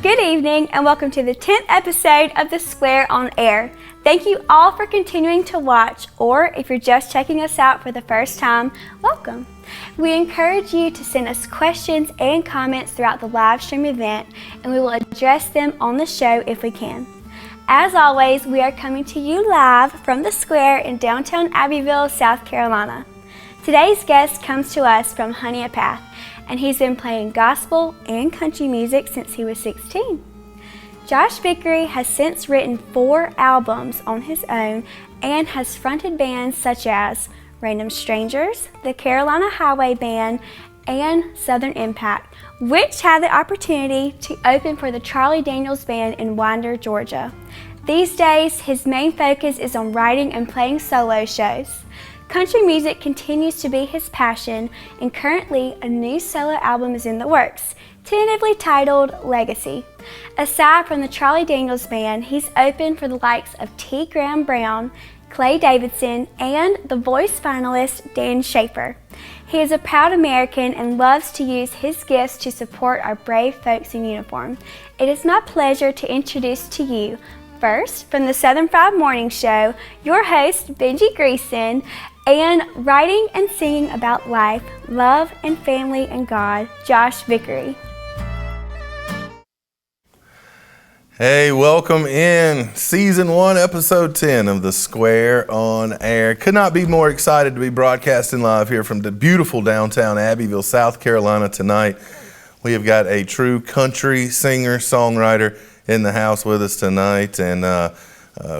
Good evening and welcome to the 10th episode of The Square on Air. Thank you all for continuing to watch, or if you're just checking us out for the first time, welcome. We encourage you to send us questions and comments throughout the live stream event, and we will address them on the show if we can. As always, we are coming to you live from the Square in downtown Abbeville, South Carolina. Today's guest comes to us from Honea Path, and he's been playing gospel and country music since he was 16. Josh Vickery has since written 4 albums on his own and has fronted bands such as Random Strangers, the Carolina Highway Band, and Southern Impact, which had the opportunity to open for the Charlie Daniels Band in Winder, Georgia. These days, his main focus is on writing and playing solo shows. Country music continues to be his passion, and currently a new solo album is in the works, tentatively titled Legacy. Aside from the Charlie Daniels Band, he's opened for the likes of T. Graham Brown, Clay Davidson, and The Voice finalist Dan Schaefer. He is a proud American and loves to use his gifts to support our brave folks in uniform. It is my pleasure to introduce to you, first, from the Southern Fried Morning Show, your host, Benji Greeson, and writing and singing about life, love, and family and God, Josh Vickery. Hey, welcome in Season 1, Episode 10 of The Square on Air. Could not be more excited to be broadcasting live here from the beautiful downtown Abbeville, South Carolina tonight. We have got a true country singer, songwriter in the house with us tonight, and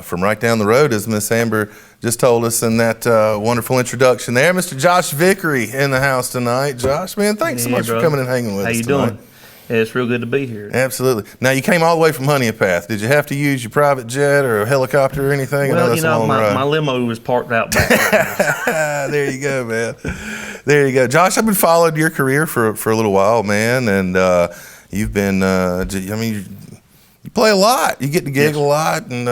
from right down the road, as Miss Amber just told us in that wonderful introduction there, Mr. Josh Vickery in the house tonight. Josh, man, thanks so much for coming and hanging with us tonight. How you doing? Yeah, it's real good to be here. Absolutely. Now, you came all the way from Honea Path. Did you have to use your private jet or a helicopter or anything? Well, my limo was parked out back there. There you go, man. There you go. Josh, I've been following your career for a little while, man, and you've been, you play a lot. You get to gig a lot, and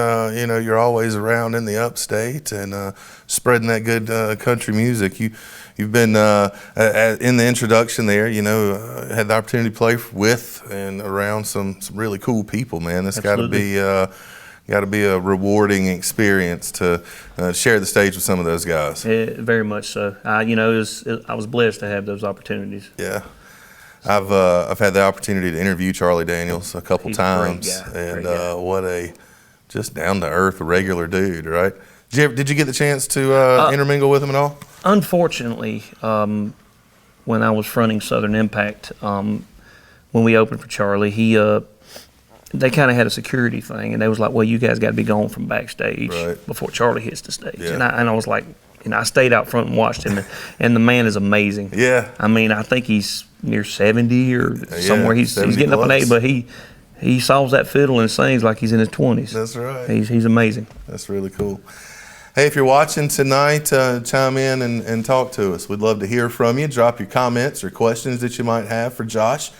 you're always around in the upstate and spreading that good country music. You've been in the introduction there. Had the opportunity to play with and around some really cool people. Man, that's got to be a rewarding experience to share the stage with some of those guys. Yeah, very much so. I was blessed to have those opportunities. Yeah. I've had the opportunity to interview Charlie Daniels a couple times, and what a just down to earth, regular dude, right? Did you get the chance to intermingle with him at all? Unfortunately, when I was fronting Southern Impact, when we opened for Charlie, they kind of had a security thing, and they was like, "Well, you guys got to be gone from backstage before Charlie hits the stage." Yeah. And I was like, I stayed out front and watched him, and the man is amazing. Yeah. I mean, I think he's near 70 or somewhere. He's getting up in age, but he solves that fiddle and sings like he's in his 20s. That's right. He's amazing. That's really cool. Hey, if you're watching tonight, chime in and talk to us. We'd love to hear from you. Drop your comments or questions that you might have for Josh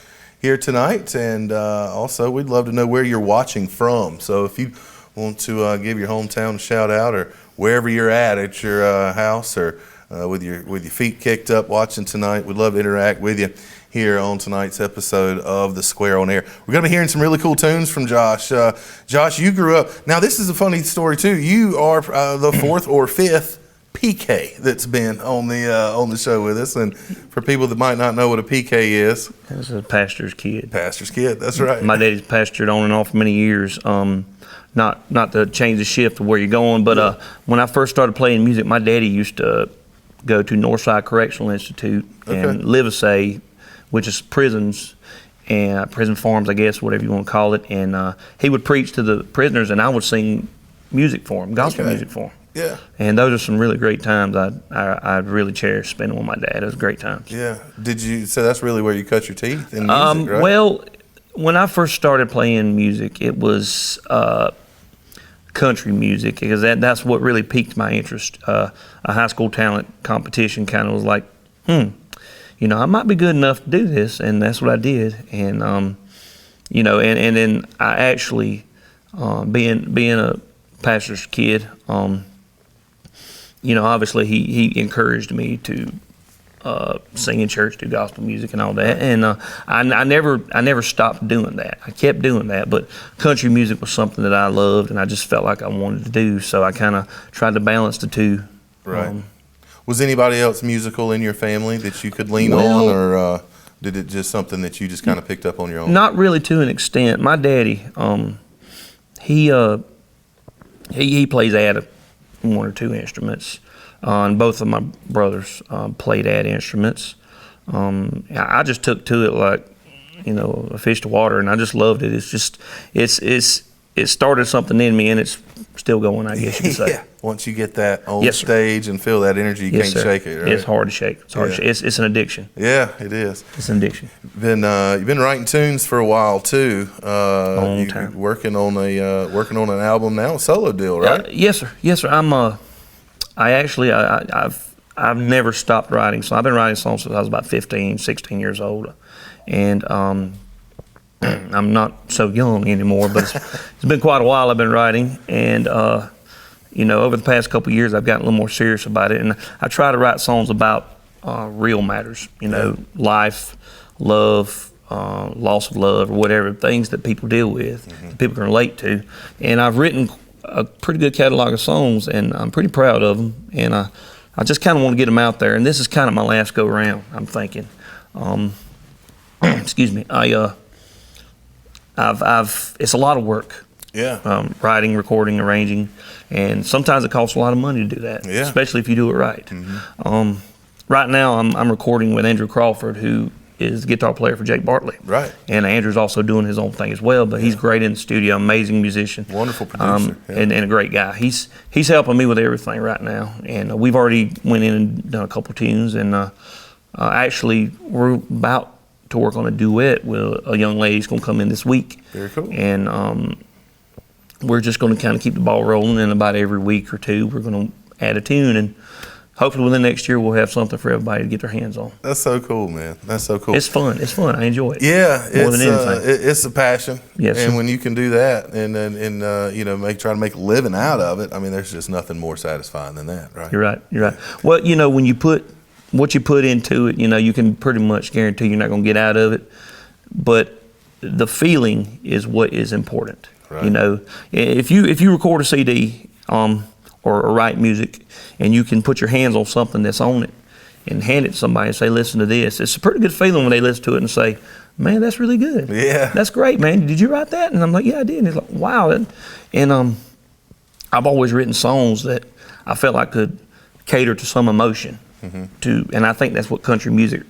here tonight. And also, we'd love to know where you're watching from. So if you want to give your hometown a shout out, or wherever you're at your house, or with your feet kicked up watching tonight, we'd love to interact with you here on tonight's episode of The Square on Air. We're going to be hearing some really cool tunes from Josh. Josh, you grew up. Now, this is a funny story too. You are the 4th or 5th PK that's been on the show with us, and for people that might not know what a PK is, it's a pastor's kid. Pastor's kid, that's right. My daddy's pastored on and off for many years. Not to change the shift of where you're going, but when I first started playing music, my daddy used to go to Northside Correctional Institute and Livesay, which is prisons and prison farms, I guess, whatever you want to call it. And he would preach to the prisoners, and I would sing music for him, gospel music for him. Yeah. And those are some really great times. I really cherish spending with my dad. It was great times. Yeah. So that's really where you cut your teeth in music, right? Well, when I first started playing music, it was country music, because that's what really piqued my interest. A high school talent competition kind of was like, I might be good enough to do this, and that's what I did. And and then I actually, being a pastor's kid, obviously he encouraged me to singing church, do gospel music and all that. And I never stopped doing that. I kept doing that, but country music was something that I loved, and I just felt like I wanted to do. So I kind of tried to balance the two. Right. Was anybody else musical in your family that you could lean on, or did it just something that you just kind of picked up on your own? Not really, to an extent. My daddy, he plays one or two instruments, and both of my brothers played instruments. I just took to it like, a fish to water, and I just loved it. It started something in me, and it's still going, I guess you could say. Yeah. Once you get that on stage and feel that energy, you can't shake it, right? It's hard to shake. It's hard to shake. It's an addiction. Yeah, it is. It's an addiction. You've been writing tunes for a while too. Long time. Working on an album now, a solo deal, right? Yes, sir. Yes, sir. I've never stopped writing. So I've been writing songs since I was about 15, 16 years old, and I'm not so young anymore, but it's been quite a while I've been writing, and over the past couple of years I've gotten a little more serious about it, and I try to write songs about real matters, life, love, loss of love, or whatever, things that people deal with, that people can relate to. And I've written a pretty good catalog of songs, and I'm pretty proud of them, and I just kind of want to get them out there, and this is kind of my last go round, I'm thinking. Excuse me. It's a lot of work. Yeah. Writing, recording, arranging, and sometimes it costs a lot of money to do that. Yeah. Especially if you do it right. Right now, I'm recording with Andrew Crawford, who is the guitar player for Jake Bartley. Right. And Andrew's also doing his own thing as well, but he's great in the studio, amazing musician. Wonderful producer. And a great guy. He's helping me with everything right now, and we've already went in and done a couple tunes, and actually we're about to work on a duet with a young lady who's going to come in this week. Very cool. And we're just going to kind of keep the ball rolling, and about every week or two we're going to add a tune, and hopefully within next year we'll have something for everybody to get their hands on. That's so cool, man. That's so cool. It's fun. I enjoy it. Yeah, more than anything. It's a passion. Yes, and sir. when you can do that and try to make a living out of it, I mean, there's just nothing more satisfying than that, right? You're right. Well, when you put what you put into it, you can pretty much guarantee you're not going to get out of it. But the feeling is what is important. Right. If you record a CD or write music, and you can put your hands on something that's on it and hand it to somebody and say, listen to this, it's a pretty good feeling when they listen to it and say, man, that's really good. Yeah. That's great, man. Did you write that? And I'm like, yeah, I did. And he's like, wow. And I've always written songs that I felt like could cater to some emotion. And I think that's what country music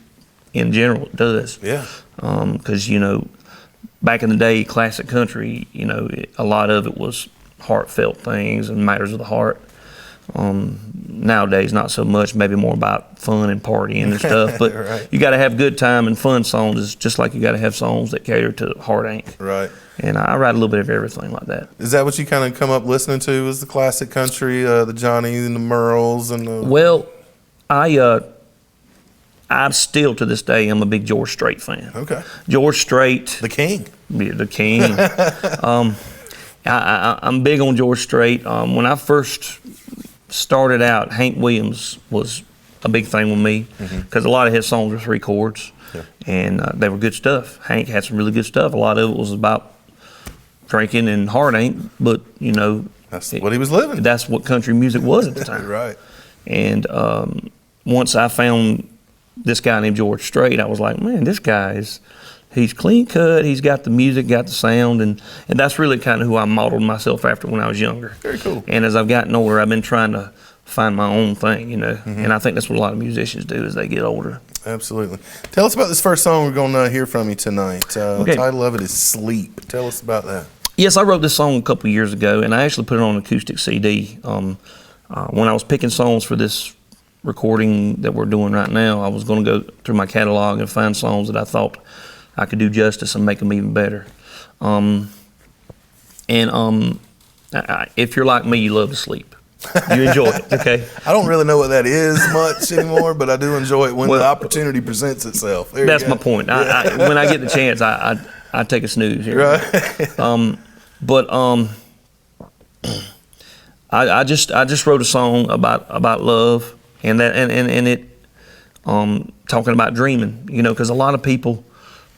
in general does. Yeah. Because back in the day, classic country, a lot of it was heartfelt things and matters of the heart. Nowadays, not so much, maybe more about fun and partying and stuff. But right. You got to have good time and fun songs. It's just like you got to have songs that cater to heartache. Right. And I write a little bit of everything like that. Is that what you kind of come up listening to? Was the classic country, the Johnnies and the Merles and the... Well, I'm still to this day, I'm a big George Strait fan. Okay. George Strait. The king. Yeah, the king. I'm big on George Strait. When I first started out, Hank Williams was a big thing with me because a lot of his songs were 3 chords, and they were good stuff. Hank had some really good stuff. A lot of it was about drinking and heartache, but that's what he was living. That's what country music was at the time. Right. And once I found this guy named George Strait, I was like, man, this guy he's clean cut, he's got the music, got the sound, and that's really kind of who I modeled myself after when I was younger. Very cool. And as I've gotten older, I've been trying to find my own thing, and I think that's what a lot of musicians do as they get older. Absolutely. Tell us about this first song we're going to hear from you tonight. The Okay. title of it is Sleep. Tell us about that. Yes, I wrote this song a couple years ago, and I actually put it on an acoustic CD. When I was picking songs for this recording that we're doing right now, I was going to go through my catalog and find songs that I thought I could do justice and make them even better. If you're like me, you love to sleep. You enjoy it, okay? I don't really know what that is much anymore, but I do enjoy it when the opportunity presents itself. That's my point. When I get the chance, I take a snooze here. Right. I just wrote a song about love, and it talking about dreaming, you know, because a lot of people,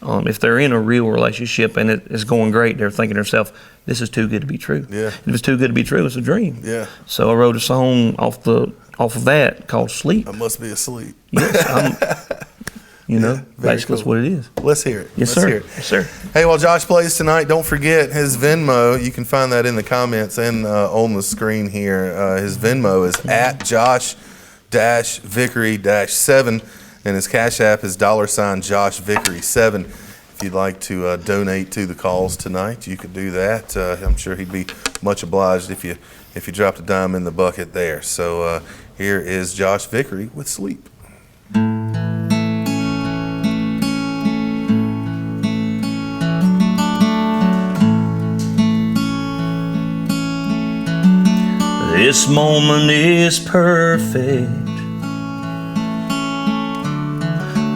if they're in a real relationship and it is going great, they're thinking to themselves, this is too good to be true. Yeah. If it's too good to be true, it's a dream. Yeah. So I wrote a song off of that called Sleep. I must be asleep. Yes, you know, basically that's what it is. Let's hear it. Yes, Let's sir. hear it. Yes, sir. Hey, while Josh plays tonight, don't forget his Venmo. You can find that in the comments and on the screen here. His Venmo is at Josh-Vickery-7, and his Cash App is $Josh Vickery 7. If you'd like to donate to the cause tonight, you could do that. I'm sure he'd be much obliged if you dropped a dime in the bucket there. So here is Josh Vickery with Sleep. This moment is perfect.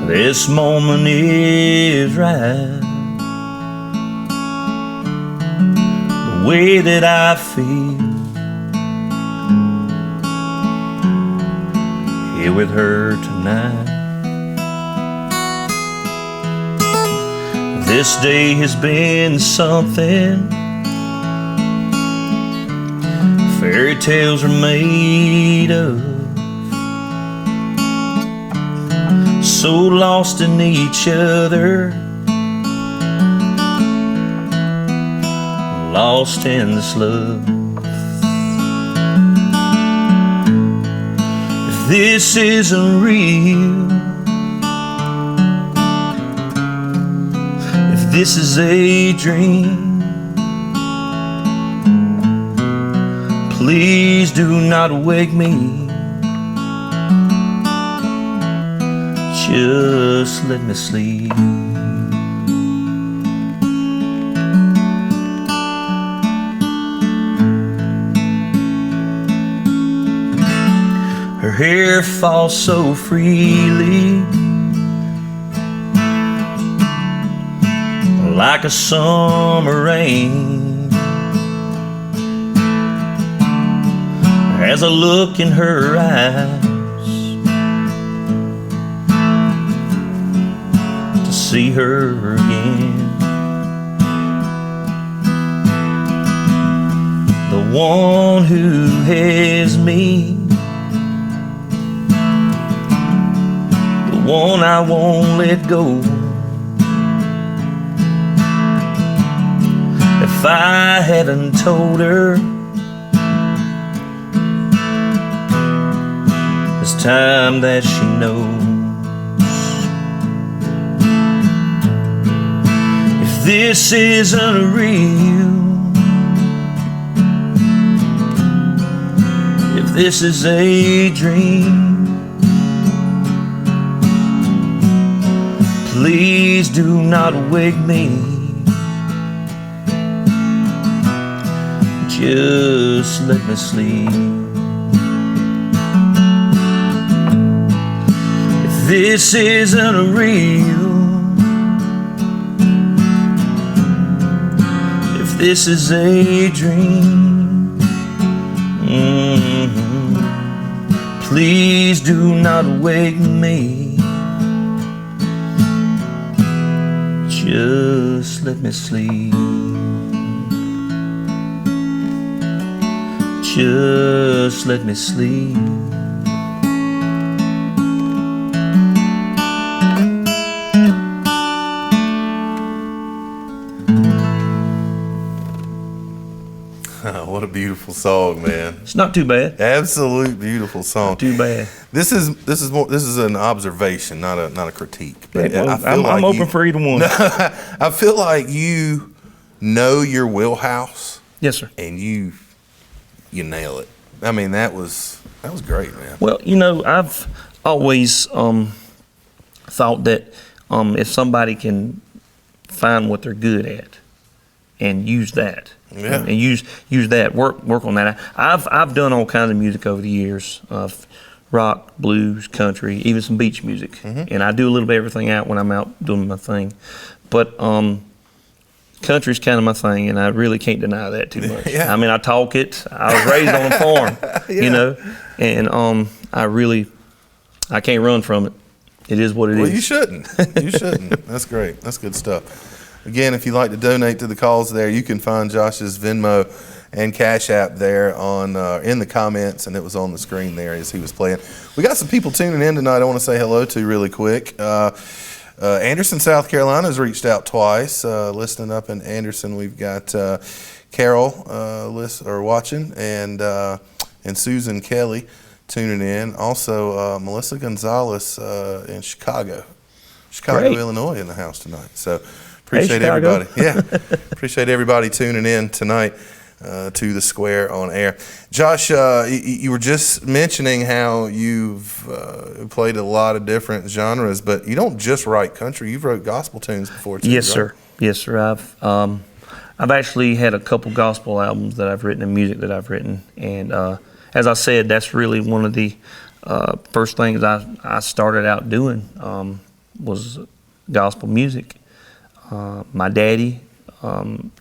This moment is right. The way that I feel here with her tonight. This day has been something fairy tales are made of. So lost in each other, lost in this love. If this isn't real, if this is a dream, please do not wake me. Just let me sleep. Her hair falls so freely, like a summer rain. As I look in her eyes to see her again, the one who has me, the one I won't let go. If I hadn't told her, it's time that she knows. If this isn't real, if this is a dream, please do not wake me. Just let me sleep. If this isn't real, if this is a dream, please do not wake me. Just let me sleep. Just let me sleep. What a beautiful song, man! It's not too bad. Absolute beautiful song. Not too bad. This is an observation, not a critique. But Well, I feel I'm like open for either one. I feel like you know your wheelhouse. Yes, sir. And you nail it. I mean, that was great, man. Well, you know, I've always thought that if somebody can find what they're good at and use that, Yeah. and use that, work on that. I've done all kinds of music over the years, rock, blues, country, even some beach music, and I do a little bit of everything out when I'm out doing my thing. But country's kind of my thing, and I really can't deny that too much. Yeah. I mean, I talk it. I was raised on a farm, Yeah. you know, and I can't run from it. It is what it is. Well, you shouldn't. You shouldn't. That's great. That's good stuff. Again, if you'd like to donate to the cause there, you can find Josh's Venmo and Cash App there on in the comments, and it was on the screen there as he was playing. We got some people tuning in tonight I want to say hello to really quick. Anderson, South Carolina has reached out twice. Listening up in Anderson, we've got Carol watching, and Susan Kelly tuning in. Also, Melissa Gonzalez in Chicago, Great. Illinois, in the house tonight. So appreciate everybody. Yeah, appreciate everybody tuning in tonight to the Square on Air. Josh, you were just mentioning how you've played a lot of different genres, but you don't just write country. You've wrote gospel tunes before too. Yes, right? sir. Yes, sir. I've actually had a couple gospel albums that I've written and music that I've written, and as I said, that's really one of the first things I started out doing was gospel music. My daddy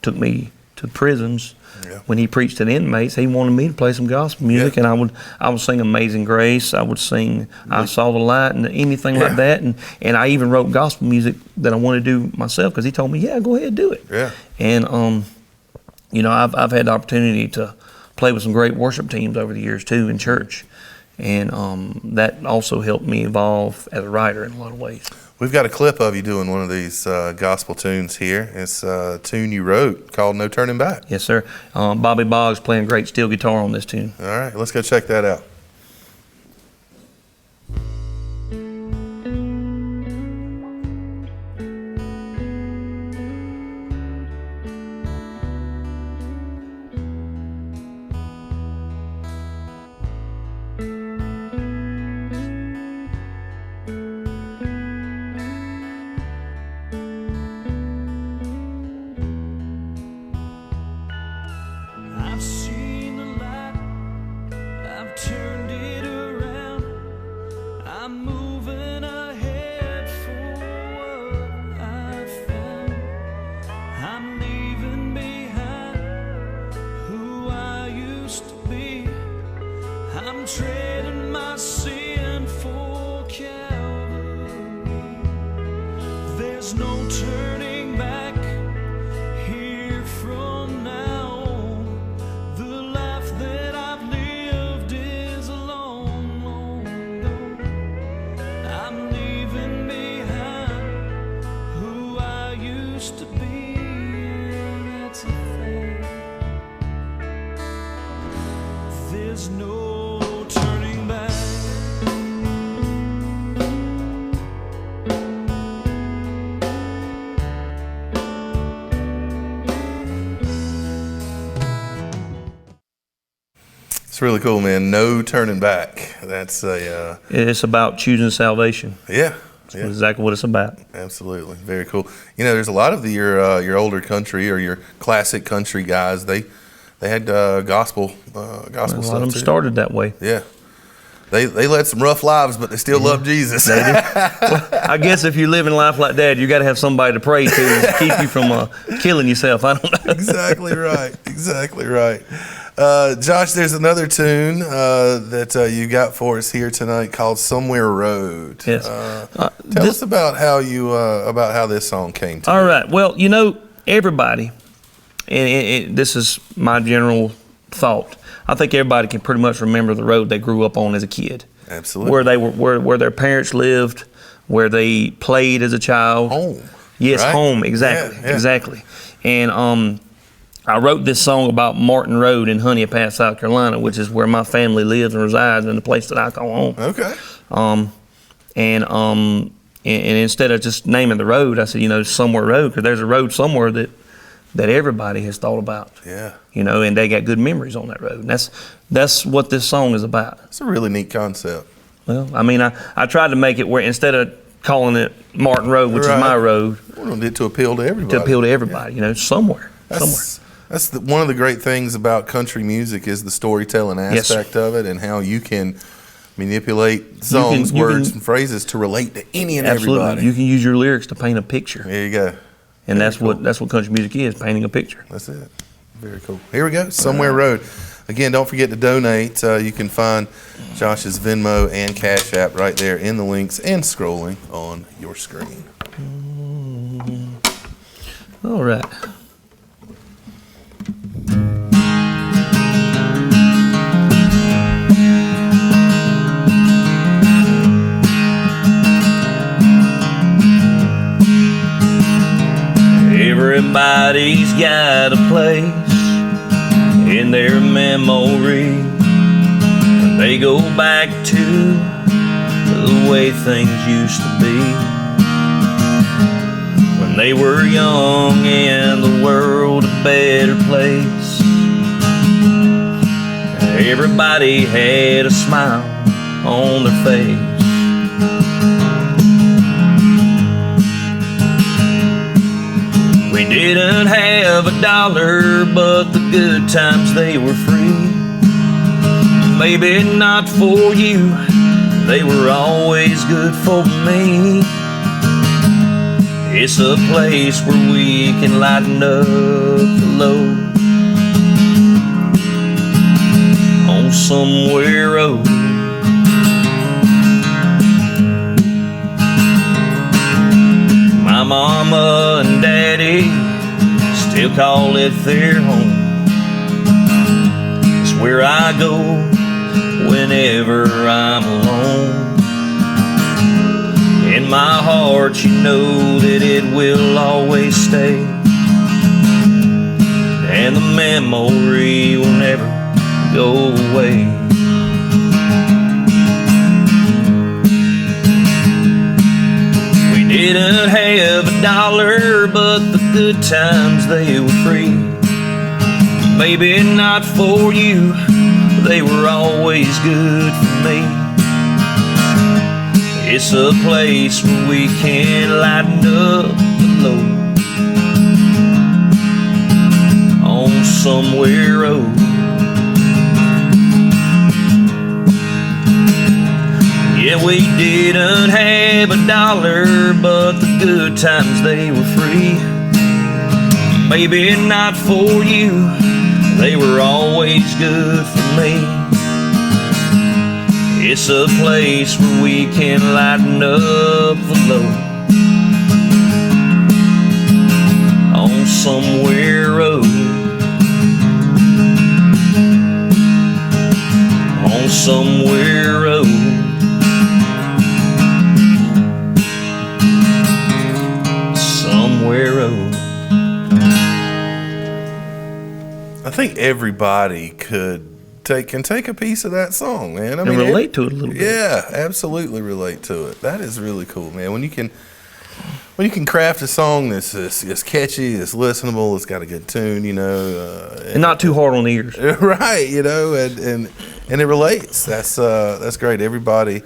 took me to prisons. Yeah. When he preached to the inmates, he wanted me to play some gospel music, and I would sing Amazing Grace. I would sing I Saw the Light and anything like that, and I even wrote gospel music that I wanted to do myself because he told me, yeah, go ahead, do it. Yeah. And you know, I've had the opportunity to play with some great worship teams over the years too in church, and that also helped me evolve as a writer in a lot of ways. We've got a clip of you doing one of these gospel tunes here. It's a tune you wrote called No Turning Back. Yes, sir. Bobby Boggs playing great steel guitar on this tune. All right, let's go check that out. Really cool, man. No turning back. That's a. It's about choosing salvation. Yeah, That's exactly what it's about. Absolutely, very cool. You know, there's a lot of your older country or your classic country guys. They had gospel stuff. A lot of them started that way. Yeah, they led some rough lives, but they still love Jesus. They do. Well, I guess if you're living life like that, you got to have somebody to pray to keep you from killing yourself. I don't know. Exactly right. Exactly right. Josh, there's another tune that you got for us here tonight called "Somewhere Road." Yes. Tell us about how this song came to. All right. Well, you know, everybody, and this is my general thought. I think everybody can pretty much remember the road they grew up on as a kid. Absolutely. Where they were, where their parents lived, where they played as a child. Home. Yes, right? home. Exactly. Yeah. Exactly. And I wrote this song about Martin Road in Honea Path, South Carolina, which is where my family lives and resides, and the place that I call home. Okay. And instead of just naming the road, I said, you know, Somewhere Road, because there's a road somewhere that everybody has thought about. Yeah. You know, and they got good memories on that road. And that's what this song is about. It's a really neat concept. Well, I mean, I tried to make it where instead of calling it Martin Road, which is my road, we wanted it to appeal to everybody. Yeah. You know, somewhere. That's one of the great things about country music is the storytelling aspect of it, and how you can manipulate songs, words, and phrases to relate to any and everybody. You can use your lyrics to paint a picture. There you go. And that's what country music is, painting a picture. That's it. Very cool. Here we go. Somewhere Road. Again, don't forget to donate. You can find Josh's Venmo and Cash App right there in the links and scrolling on your screen. All right. Everybody's got a place in their memory when they go back to the way things used to be, when they were young and the world a better place. Everybody had a smile on their face. We didn't have $1, but the good times, they were free. Maybe not for you, they were always good for me. It's a place where we can lighten up the load on somewhere road. My mama and daddy still call it their home. It's where I go whenever I'm alone. In my heart, you know that it will always stay, and the memory will never go away. We didn't have $1, but the good times, they were free. Maybe not for you, they were always good for me. It's a place where we can lighten up the load on somewhere road. Yeah, we didn't have $1, but the good times, they were free. Maybe not for you, they were always good for me. It's a place where we can lighten up the load on somewhere road. On somewhere road. Somewhere road. I think everybody can take a piece of that song, man. I mean, relate to it a little bit. Yeah, absolutely relate to it. That is really cool, man. When you can craft a song that's catchy, it's listenable, it's got a good tune, and not too hard on the ears. Right, and it relates. That's great. Everybody.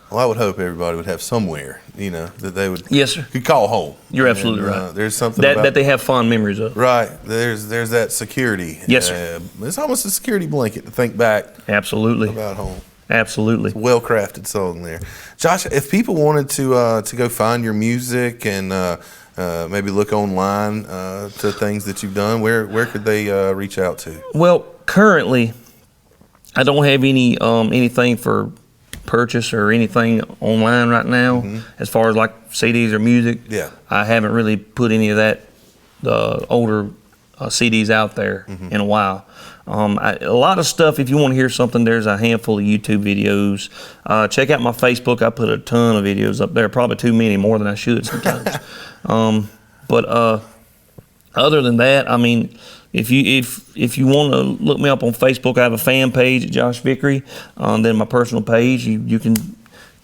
Well, I would hope everybody would have somewhere, that they would could call home. You're absolutely right. There's something that they have fond memories of. Right. There's that security. Yes, sir. It's almost a security blanket to think back. Absolutely. About home. Absolutely. It's a well-crafted song there. Josh, if people wanted to go find your music and maybe look online to things that you've done, where could they reach out to? Well, currently, I don't have anything for purchase or anything online right now, as far as like CDs or music. Yeah, I haven't really put any of that, the older CDs out there in a while. A lot of stuff, if you want to hear something, there's a handful of YouTube videos. Check out my Facebook. I put a ton of videos up there, probably too many, more than I should sometimes. But other than that, I mean, if you want to look me up on Facebook, I have a fan page at Josh Vickery. Then my personal page, you can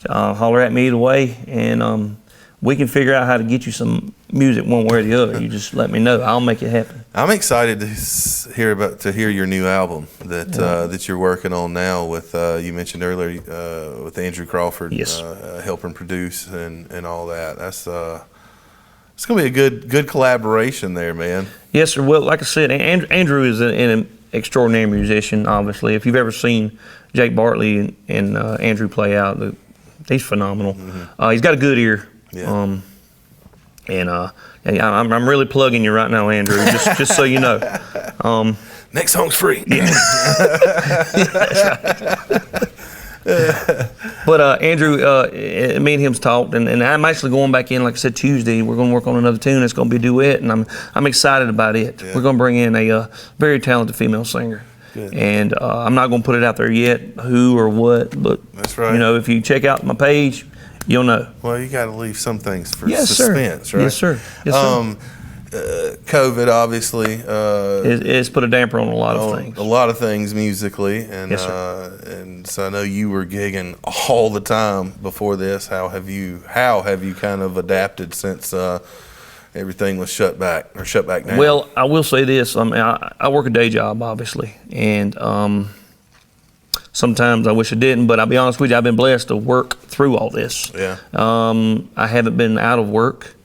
holler at me either way, and we can figure out how to get you some music one way or the other. You just let me know. I'll make it happen. I'm excited to hear your new album that you're working on now with you mentioned earlier with Andrew Crawford. Yes. Helping produce and all that. That's it's gonna be a good collaboration there, man. Yes, sir. Well, like I said, Andrew is an extraordinary musician. Obviously, if you've ever seen Jake Bartley and Andrew play out, he's phenomenal. He's got a good ear. Yeah. And I'm really plugging you right now, Andrew, just so you know. Next song's free. Yeah. That's right. But Andrew, me and him's talked, and I'm actually going back in, like I said, Tuesday. We're going to work on another tune. It's going to be a duet, and I'm excited about it. Yeah. We're going to bring in a very talented female singer. Good. And I'm not going to put it out there yet, who or what, but that's right. You know, if you check out my page, you'll know. Well, you got to leave some things for yes, suspense, sir. right? Yes, sir. Yes, sir. COVID obviously it's put a damper on a lot of things. A lot of things musically, and yes, sir. And so I know you were gigging all the time before this. How have you kind of adapted since everything was shut back down? Well, I will say this. I mean, I work a day job, obviously, and sometimes I wish I didn't. But I'll be honest with you, I've been blessed to work through all this. Yeah. I haven't been out of work.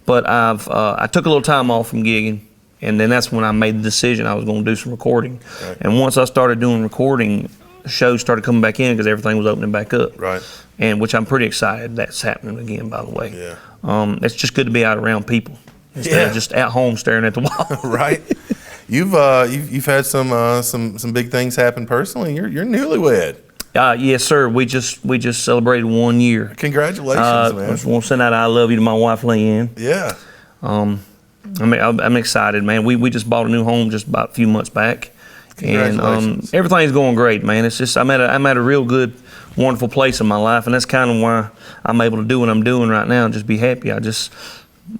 But I took a little time off from gigging, and then that's when I made the decision I was going to do some recording. Right. And once I started doing recording, shows started coming back in because everything was opening back up. Right. And which I'm pretty excited that's happening again, by the way. Yeah. It's just good to be out around people instead of just at home staring at the wall. Right. You've had some big things happen personally. You're newlywed. Yes, sir. We just celebrated 1 year. Congratulations, man. I just want to send out I love you to my wife, Leanne. Yeah. I'm excited, man. We just bought a new home just about a few months back. Congratulations. And everything's going great, man. It's just I'm at a real good, wonderful place in my life, and that's kind of why I'm able to do what I'm doing right now and just be happy. I just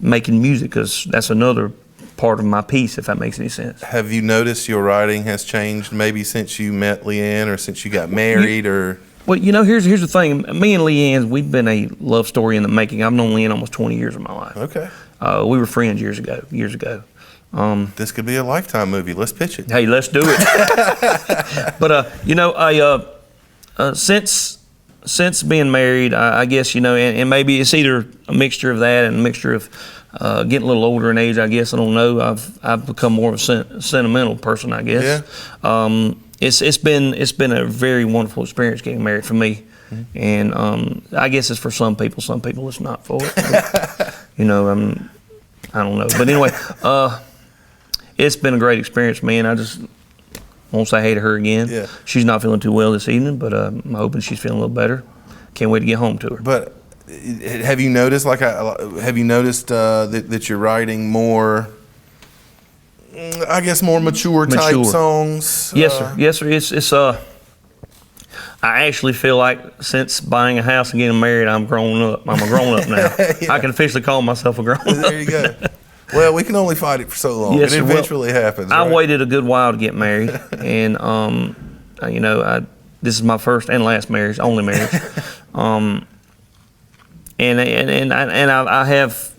making music because that's another part of my piece, if that makes any sense. Have you noticed your writing has changed maybe since you met Leanne or since you got married or? Well, you know, here's the thing. Me and Leanne, we've been a love story in the making. I've known Leanne almost 20 years of my life. Okay. We were friends years ago. This could be a Lifetime movie. Let's pitch it. Hey, let's do it. But you know, since being married, I guess, you know, and maybe it's either a mixture of that and a mixture of getting a little older in age, I guess. I don't know. I've become more of a sentimental person, I guess. Yeah. It's been a very wonderful experience getting married for me, and I guess it's for some people. Some people it's not for. But, you know, I don't know. But anyway, it's been a great experience, man. I just won't say hey to her again. Yeah. She's not feeling too well this evening, but I'm hoping she's feeling a little better. Can't wait to get home to her. But have you noticed, that you're writing more, I guess, more mature type songs? Yes, sir. Yes, sir. It's I actually feel like since buying a house and getting married, I'm grown up. I'm a grown up now. Yeah. I can officially call myself a grown up. There you go. Well, we can only fight it for so long. Yes, it eventually happens. I waited a good while to get married, and you know, this is my first and last marriage, only marriage. And I have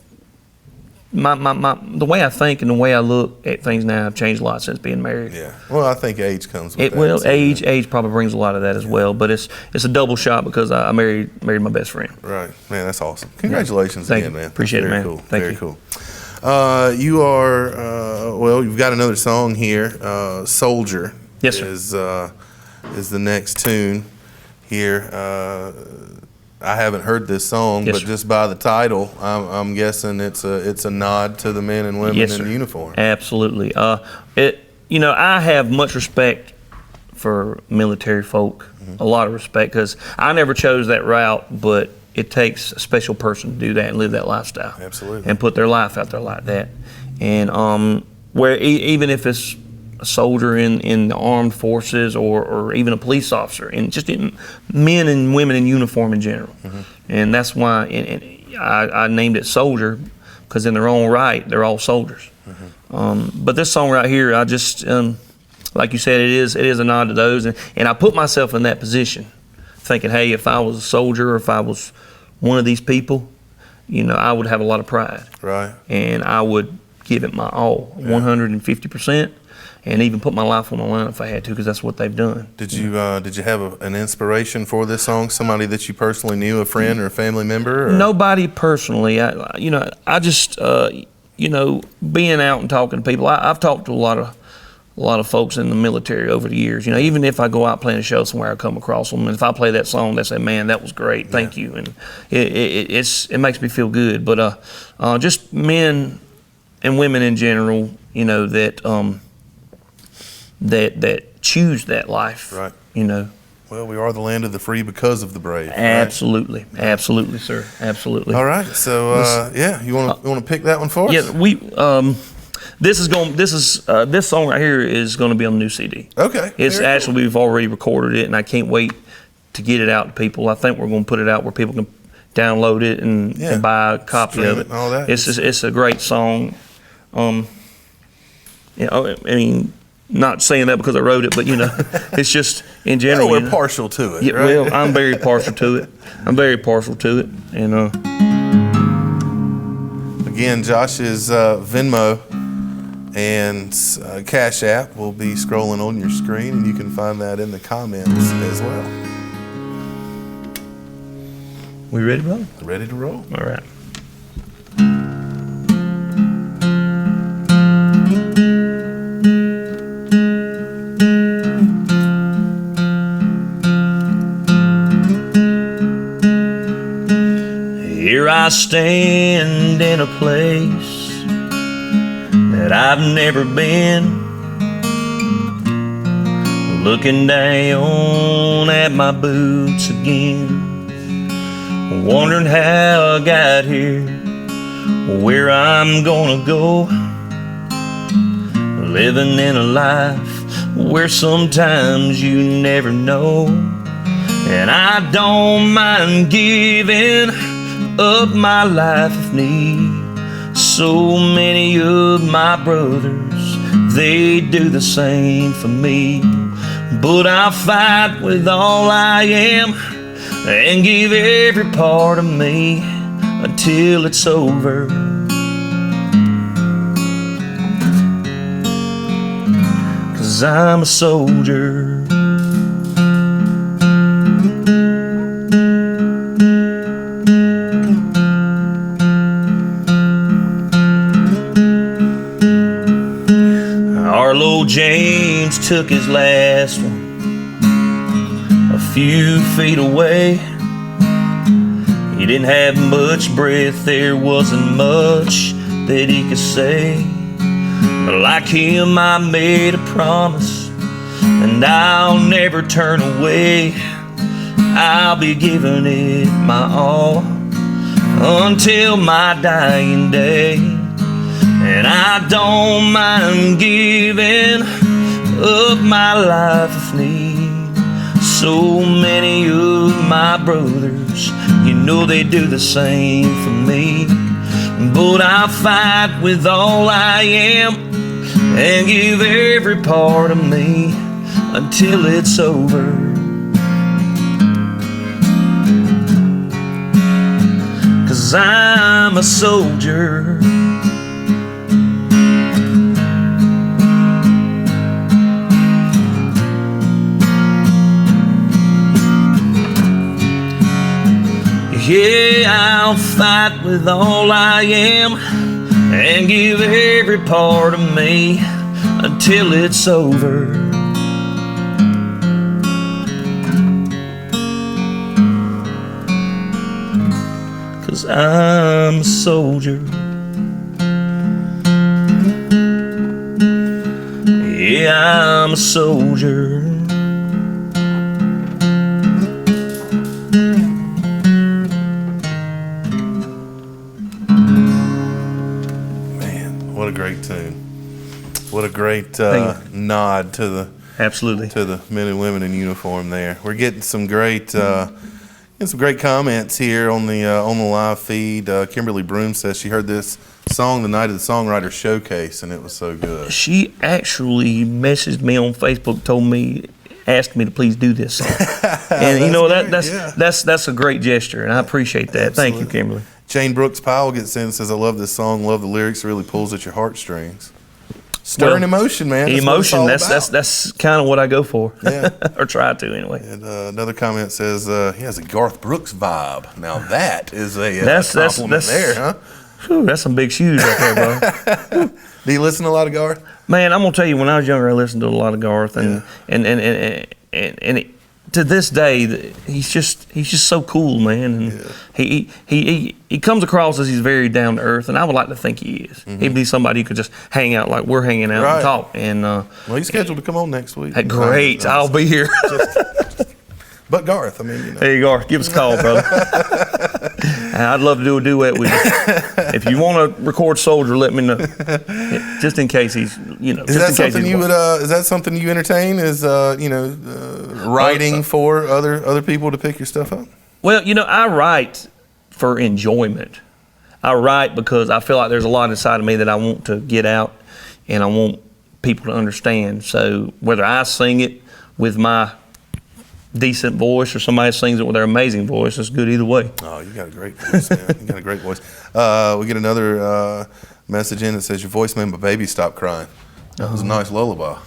the way I think and the way I look at things now have changed a lot since being married. Yeah. Well, I think age comes with that. Well, age probably brings a lot of that as well. But it's a double shot because I married my best friend. Right, man. That's awesome. Congratulations again, man. Appreciate it, man. Cool. Thank you. Very cool. You are you've got another song here. Soldier. Yes, sir. Is the next tune here. I haven't heard this song, but just by the title, I'm guessing it's a nod to the men and women in uniform. Absolutely. You know, I have much respect for military folk, a lot of respect, because I never chose that route, but it takes a special person to do that and live that lifestyle. Absolutely. And put their life out there like that. And where even if it's a soldier in the armed forces or even a police officer, and just men and women in uniform in general. And that's why I named it Soldier, because in their own right, they're all soldiers. But this song right here, I just, like you said, it is a nod to those. And I put myself in that position, thinking, hey, if I was a soldier or if I was one of these people, you know, I would have a lot of pride. Right. And I would give it my all, 150%. And even put my life on the line if I had to, because that's what they've done. Did you have an inspiration for this song? Somebody that you personally knew, a friend or a family member? Or? Nobody personally. I just you know, being out and talking to people. I've talked to a lot of folks in the military over the years. You know, even if I go out playing a show somewhere, I come across them, and if I play that song, they say, "Man, that was great, thank you," and it makes me feel good. But just men and women in general, you know, that that choose that life. Right. You know. Well, we are the land of the free because of the brave. Absolutely, right? Absolutely, sir. Absolutely. All right. So you want to pick that one for us? Yeah, this song right here is going to be on the new CD. Okay. It's actually we've already recorded it, and I can't wait to get it out to people. I think we're going to put it out where people can download it and buy a copy of it. And all that. It's a great song. I mean, not saying that because I wrote it, but it's just in general. We're partial to it. Yeah, right? well, I'm very partial to it. And again, Josh's Venmo and Cash App will be scrolling on your screen, and you can find that in the comments as well. We ready to roll? Ready to roll. All right. Here I stand in a place that I've never been, looking down at my boots again, wondering how I got here, where I'm gonna go, living in a life where sometimes you never know. And I don't mind giving up my life if need. So many of my brothers, they do the same for me. But I'll fight with all I am and give every part of me until it's over. 'Cause I'm a soldier. Arlo James took his last one a few feet away. He didn't have much breath, there wasn't much that he could say. But like him, I made a promise, and I'll never turn away. I'll be giving it my all until my dying day. And I don't mind giving up my life if need. So many of my brothers, they do the same for me. But I fight with all I am and give every part of me until it's over. 'Cause I'm a soldier. Yeah, I'll fight with all I am and give every part of me until it's over. 'Cause I'm a soldier. Yeah, I'm a soldier. What a great tune. What a great nod to the absolutely to the men and women in uniform there. We're getting some great comments here on the live feed. Kimberly Broom says she heard this song the night of the Songwriter Showcase and it was so good. She actually messaged me on Facebook, asked me to please do this song. And that's a great gesture, and I appreciate that. Absolutely. Thank you, Kimberly. Jane Brooks Powell gets in and says, I love this song, love the lyrics, it really pulls at your heartstrings. Stirring emotion, man. Emotion, that's kind of what I go for. Yeah. Or try to anyway. And another comment says, he has a Garth Brooks vibe. Now that is a compliment there, huh? Whew, that's some big shoes right there, bro. Do you listen to a lot of Garth? Man, I'm gonna tell you, when I was younger, I listened to a lot of Garth, and to this day, he's just so cool, man. And he comes across as he's very down to earth, and I would like to think he is. He'd be somebody who could just hang out like we're hanging out and talk. And well, he's scheduled to come on next week. Great, I'll be here. But Garth, I mean, you know. Hey Garth, give us a call, brother. I'd love to do a duet with you. If you want to record Soldier, let me know. Just in case he's, Is that something you would? Is that something you entertain? Is writing for other people to pick your stuff up? Well, I write for enjoyment. I write because I feel like there's a lot inside of me that I want to get out, and I want people to understand. So whether I sing it with my decent voice or somebody sings it with their amazing voice, it's good either way. Oh, you got a great voice, man. You got a great voice. We get another message in that says, your voice made my baby stop crying. That was a nice lullaby.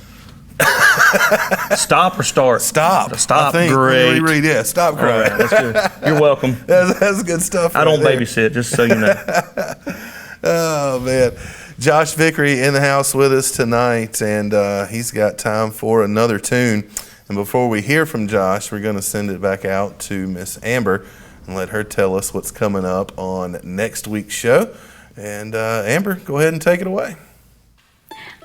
Stop or start? Stop. Stop. I think. Great. Reread. Yeah, stop crying. All right, that's good. You're welcome. That's good stuff. I don't babysit, just so you know. Oh, man. Josh Vickery in the house with us tonight, and he's got time for another tune. And before we hear from Josh, we're going to send it back out to Miss Amber and let her tell us what's coming up on next week's show. And Amber, go ahead and take it away.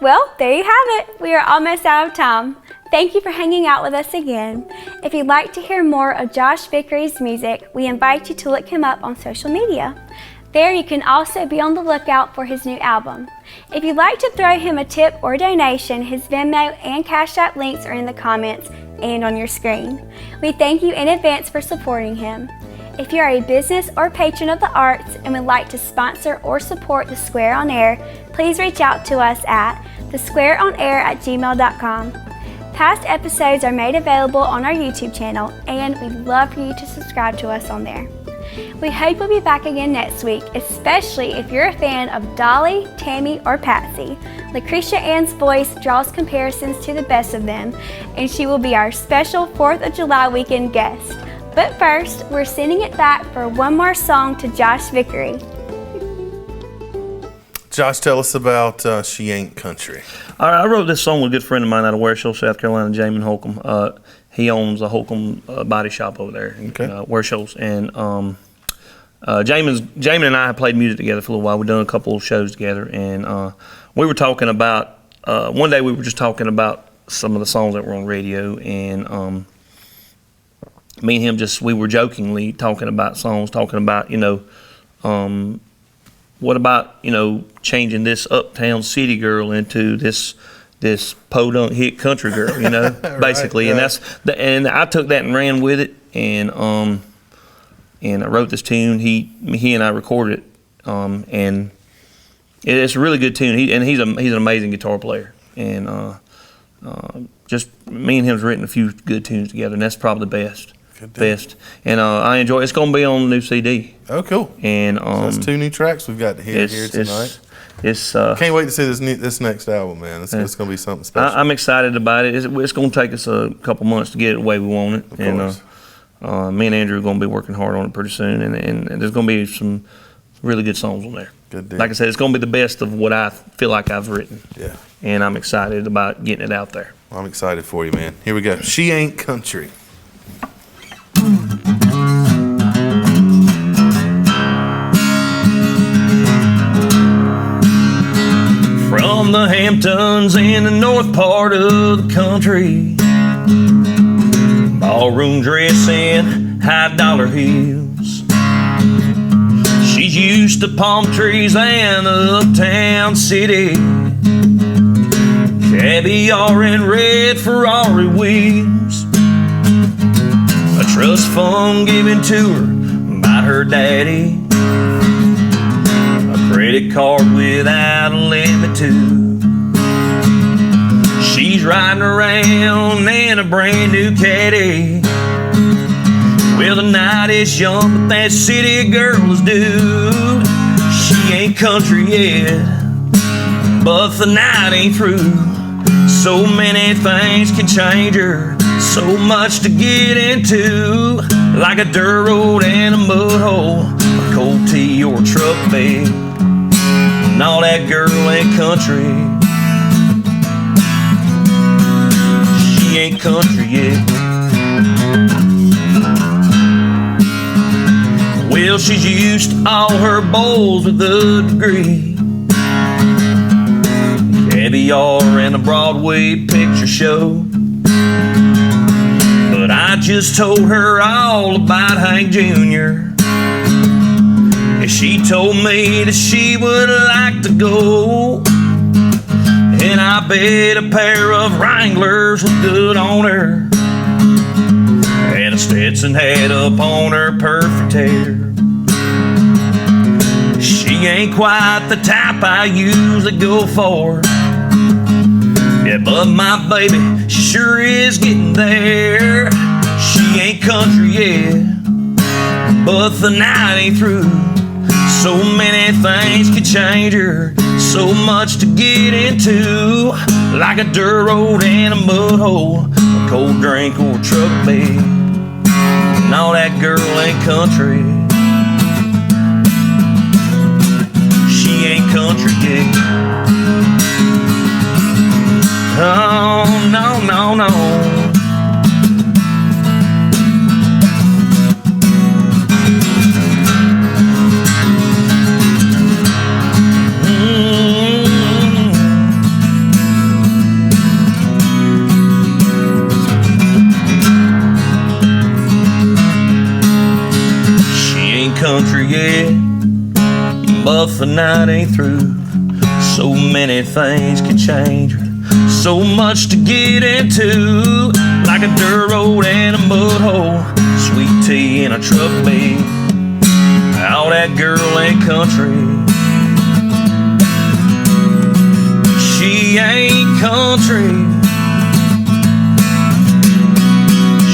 Well, there you have it. We are almost out of time. Thank you for hanging out with us again. If you'd like to hear more of Josh Vickery's music, we invite you to look him up on social media. There you can also be on the lookout for his new album. If you'd like to throw him a tip or donation, his Venmo and Cash App links are in the comments and on your screen. We thank you in advance for supporting him. If you are a business or patron of the arts and would like to sponsor or support The Square on Air, please reach out to us at thesquareonair@gmail.com. Past episodes are made available on our YouTube channel, and we'd love for you to subscribe to us on there. We hope you'll be back again next week, especially if you're a fan of Dolly, Tammy, or Patsy. Lucretia Ann's voice draws comparisons to the best of them, and she will be our special 4th of July weekend guest. But first, we're sending it back for one more song to Josh Vickery. Josh, tell us about She Ain't Country. I wrote this song with a good friend of mine out of Wearshill, South Carolina, Jamin Holcomb. He owns a Holcomb body shop over there in Wearshills. And Jamin and I have played music together for a little while. We've done a couple of shows together. And we were talking about, one day we were just talking about some of the songs that were on radio. And me and him we were jokingly talking about songs, talking about, what about, changing this uptown city girl into this podunk hit country girl, basically. Right. And I took that and ran with it, and I wrote this tune. He and I recorded it, and it's a really good tune. He's an amazing guitar player, and just me and him's written a few good tunes together, and that's probably the best. And I enjoy it. It's going to be on the new CD. Oh, cool. And so that's 2 new tracks we've got to hear here tonight. Can't wait to see this next album, man. It's going to be something special. I'm excited about it. It's going to take us a couple months to get it the way we want it. Of course. And me and Andrew are going to be working hard on it pretty soon. And there's going to be some really good songs on there. Good deal. Like I said, it's going to be the best of what I feel like I've written. Yeah. And I'm excited about getting it out there. Well, I'm excited for you, man. Here we go. She Ain't Country. From the Hamptons in the north part of the country, ballroom dress and high dollar heels, she's used to palm trees and the uptown city, caviar and red Ferrari wheels, a trust fund given to her by her daddy, a credit card without a limit to. She's riding around in a brand new caddy. Well, the night is young, but that city girl is due. She ain't country yet, but the night ain't through. So many things can change her, so much to get into, like a dirt road and a mud hole, a cold tea or a truck bed. No, that girl ain't country. She ain't country yet. Well, she's used to all her bowls with a degree, caviar and a Broadway picture show. But I just told her all about Hank Jr., and she told me that she would like to go. And I bet a pair of Wranglers look good on her, and a Stetson hat up on her perfect hair. She ain't quite the type I usually go for, yeah, but my baby, she sure is getting there. She ain't country yet, but the night ain't through. So many things could change her, so much to get into, like a dirt road and a mud hole, a cold drink or a truck bed. No, that girl ain't country. She ain't country yet. Oh, no, no, no. Country yet, but the night ain't through. So many things can change her, so much to get into, like a dirt road and a mud hole, sweet tea and a truck bed. Oh, that girl ain't country. She ain't country.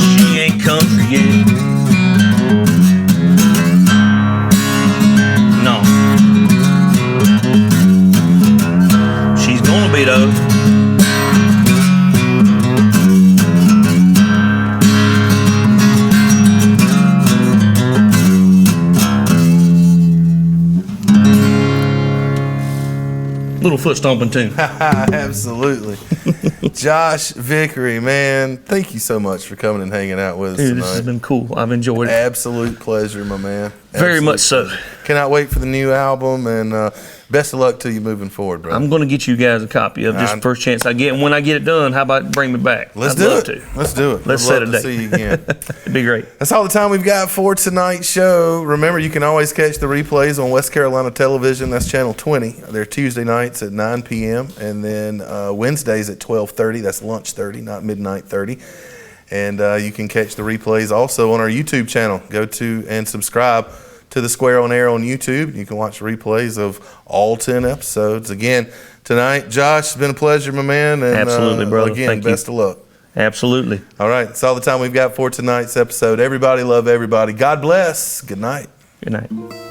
She ain't country yet. Be though. Little foot stomping too. Absolutely. Josh Vickery, man, thank you so much for coming and hanging out with us tonight. This has been cool. I've enjoyed it. Absolute pleasure, my man. Very much so. Cannot wait for the new album, and best of luck to you moving forward, bro. I'm going to get you guys a copy of this first chance I get. And when I get it done, how about bring me back? Let's do it. Let's do it. Let's set a date. See you again. It'd be great. That's all the time we've got for tonight's show. Remember, you can always catch the replays on West Carolina Television. That's Channel 20. They're Tuesday nights at 9 p.m. and then Wednesdays at 12:30. That's lunch 30, not midnight 30. And you can catch the replays also on our YouTube channel. Go to and subscribe to the Square on Air on YouTube. You can watch replays of all 10 episodes. Again, tonight, Josh, it's been a pleasure, my man. And, absolutely, brother. Again, Thank best you. of luck. Absolutely. All right, that's all the time we've got for tonight's episode. Everybody love everybody. God bless. Good night. Good night.